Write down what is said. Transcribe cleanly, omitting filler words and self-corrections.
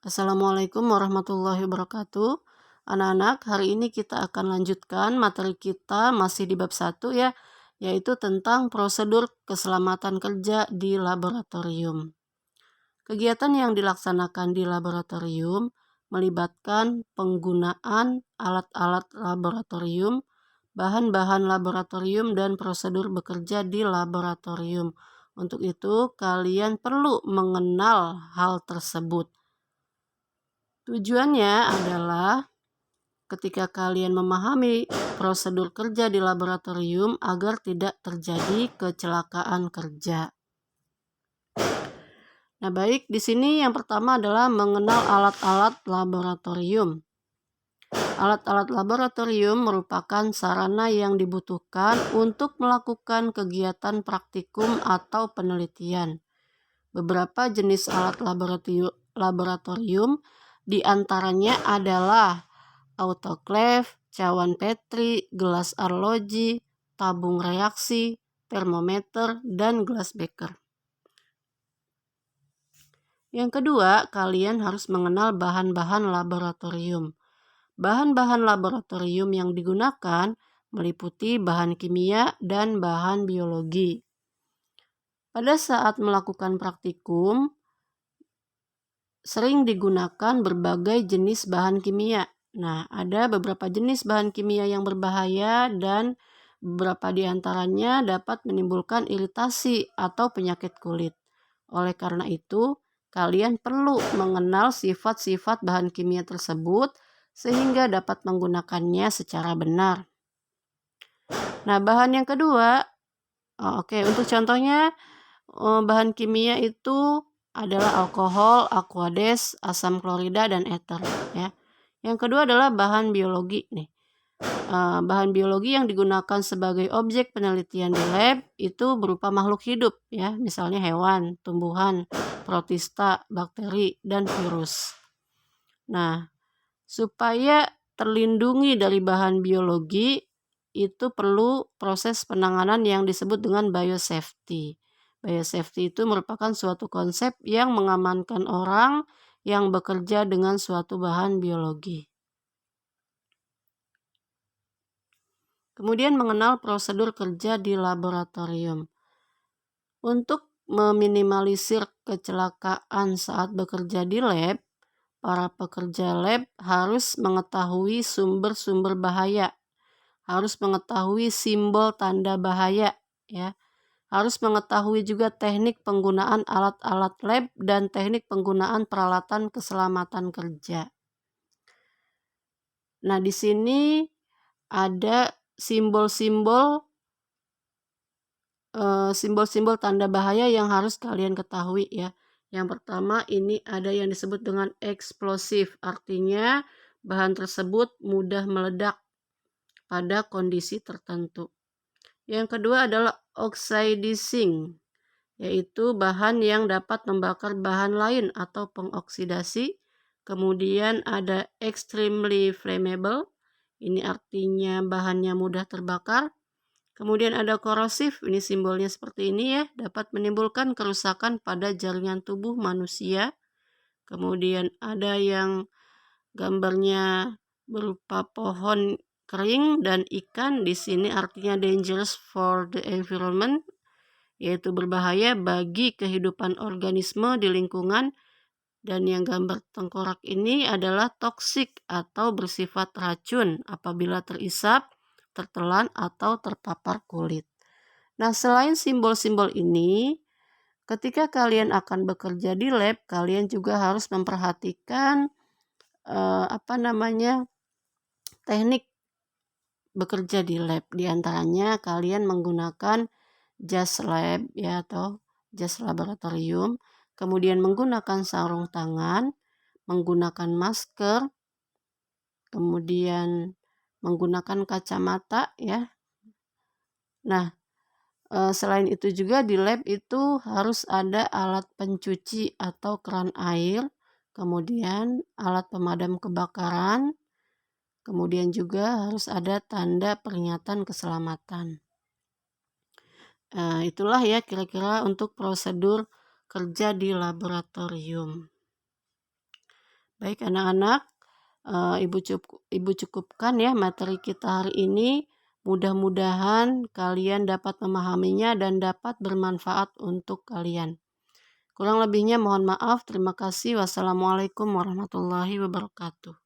Assalamualaikum warahmatullahi wabarakatuh. Anak-anak, hari ini kita akan lanjutkan materi kita masih di bab 1 ya, yaitu tentang prosedur keselamatan kerja di laboratorium. Kegiatan yang dilaksanakan di laboratorium melibatkan penggunaan alat-alat laboratorium, bahan-bahan laboratorium, dan prosedur bekerja di laboratorium. Untuk itu, kalian perlu mengenal hal tersebut. Tujuannya adalah ketika kalian memahami prosedur kerja di laboratorium agar tidak terjadi kecelakaan kerja. Nah, baik, di sini yang pertama adalah mengenal alat-alat laboratorium. Alat-alat laboratorium merupakan sarana yang dibutuhkan untuk melakukan kegiatan praktikum atau penelitian. Beberapa jenis alat laboratorium diantaranya adalah autoklaf, cawan Petri, gelas arloji, tabung reaksi, termometer, dan gelas beker. Yang kedua, kalian harus mengenal bahan-bahan laboratorium. Bahan-bahan laboratorium yang digunakan meliputi bahan kimia dan bahan biologi. Pada saat melakukan praktikum, sering digunakan berbagai jenis bahan kimia. Nah, ada beberapa jenis bahan kimia yang berbahaya dan beberapa di antaranya dapat menimbulkan iritasi atau penyakit kulit. Oleh karena itu, kalian perlu mengenal sifat-sifat bahan kimia tersebut sehingga dapat menggunakannya secara benar. Nah, bahan yang kedua, untuk contohnya bahan kimia itu adalah alkohol, aquades, asam klorida, dan ether ya. Yang kedua adalah bahan biologi nih. Bahan biologi yang digunakan sebagai objek penelitian di lab itu berupa makhluk hidup ya, misalnya hewan, tumbuhan, protista, bakteri, dan virus. Nah, supaya terlindungi dari bahan biologi itu perlu proses penanganan yang disebut dengan biosafety. Biosafety itu merupakan suatu konsep yang mengamankan orang yang bekerja dengan suatu bahan biologi. Kemudian mengenal prosedur kerja di laboratorium. Untuk meminimalisir kecelakaan saat bekerja di lab, para pekerja lab harus mengetahui sumber-sumber bahaya, harus mengetahui simbol tanda bahaya, ya. Harus mengetahui juga teknik penggunaan alat-alat lab dan teknik penggunaan peralatan keselamatan kerja. Nah, di sini ada simbol-simbol tanda bahaya yang harus kalian ketahui ya. Yang pertama ini ada yang disebut dengan eksplosif, artinya bahan tersebut mudah meledak pada kondisi tertentu. Yang kedua adalah oxidizing, yaitu bahan yang dapat membakar bahan lain atau pengoksidasi. Kemudian ada extremely flammable, ini artinya bahannya mudah terbakar. Kemudian ada korosif, ini simbolnya seperti ini ya, dapat menimbulkan kerusakan pada jaringan tubuh manusia. Kemudian ada yang gambarnya berupa pohon kering dan ikan, di sini artinya dangerous for the environment, yaitu berbahaya bagi kehidupan organisme di lingkungan. Dan yang gambar tengkorak ini adalah toksik atau bersifat racun apabila terisap, tertelan, atau terpapar kulit. Nah, selain simbol-simbol ini, ketika kalian akan bekerja di lab, kalian juga harus memperhatikan teknik bekerja di lab. Di antaranya kalian menggunakan jas lab ya atau jas laboratorium, kemudian menggunakan sarung tangan, menggunakan masker, kemudian menggunakan kacamata ya. Nah, selain itu juga di lab itu harus ada alat pencuci atau keran air, kemudian alat pemadam kebakaran, kemudian juga harus ada tanda peringatan keselamatan. Itulah ya kira-kira untuk prosedur kerja di laboratorium. Baik anak-anak, Ibu cukupkan ya materi kita hari ini. Mudah-mudahan kalian dapat memahaminya dan dapat bermanfaat untuk kalian. Kurang lebihnya mohon maaf. Terima kasih. Wassalamualaikum warahmatullahi wabarakatuh.